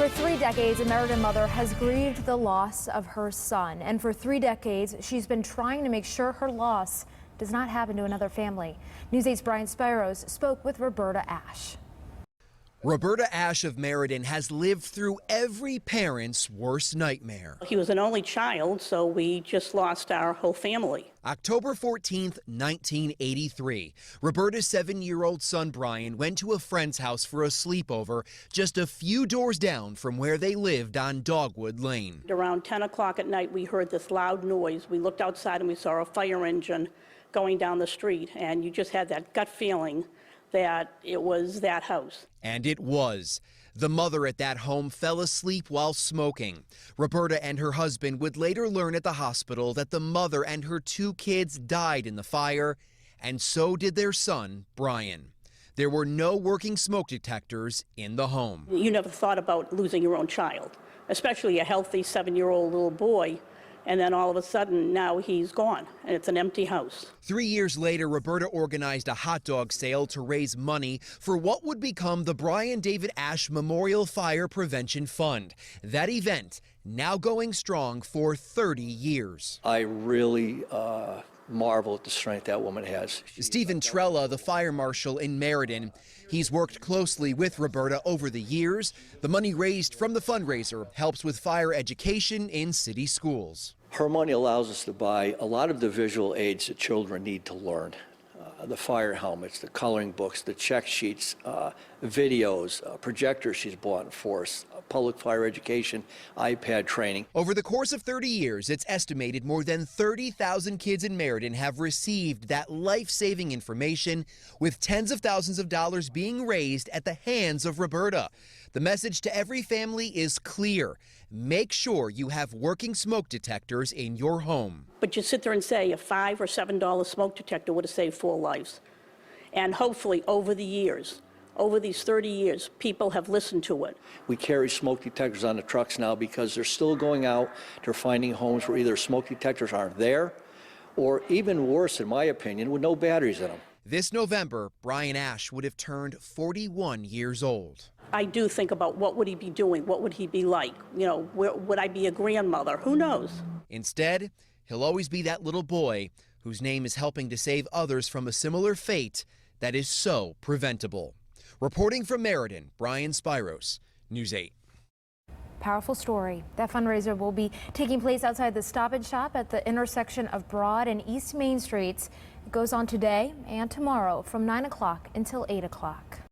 For 3 decades, a Meriden mother has grieved the loss of her son. And for 3 decades, she's been trying to make sure her loss does not happen to another family. News 8's Brian Spiros spoke with Roberta Ash. Roberta Ash of Meriden has lived through every parent's worst nightmare. He was an only child, so we just lost our whole family. October 14th, 1983. Roberta's 7-year-old son Brian went to a friend's house for a sleepover just a few doors down from where they lived on Dogwood Lane. Around 10 o'clock at night, we heard this loud noise. We looked outside and we saw a fire engine going down the street, and you just had that gut feeling that it was that house. And it was. The mother at that home fell asleep while smoking. Roberta and her husband would later learn at the hospital that the mother and her 2 kids died in the fire, and so did their son, Brian. There were no working smoke detectors in the home. You never thought about losing your own child, especially a healthy 7-year-old little boy. And then all of a sudden, now he's gone, and it's an empty house. 3 years later, Roberta organized a hot dog sale to raise money for what would become the Brian David Ash Memorial Fire Prevention Fund. That event now going strong for 30 years. I really marvel at the strength that woman has. Stephen Trella, the fire marshal in Meriden, he's worked closely with Roberta over the years. The money raised from the fundraiser helps with fire education in city schools. Her money allows us to buy a lot of the visual aids that children need to learn. The fire helmets, the coloring books, the check sheets, videos, projectors she's bought for us, public fire education, iPad training. Over the course of 30 years, it's estimated more than 30,000 kids in Meriden have received that life-saving information, with tens of thousands of dollars being raised at the hands of Roberta. The message to every family is clear. Make sure you have working smoke detectors in your home. But you sit there and say a $5 or $7 smoke detector would have saved 4 lives. And hopefully over the years, over these 30 years, people have listened to it. We carry smoke detectors on the trucks now because they're still going out. They're finding homes where either smoke detectors aren't there, or even worse, in my opinion, with no batteries in them. This November, Brian Ash would have turned 41 years old. I do think about what would he be doing? What would he be like? You know, would I be a grandmother? Who knows? Instead, he'll always be that little boy whose name is helping to save others from a similar fate that is so preventable. Reporting from Meriden, Brian Spiros, News 8. Powerful story. That fundraiser will be taking place outside the Stop and Shop at the intersection of Broad and East Main Streets. It goes on today and tomorrow from 9 o'clock until 8 o'clock.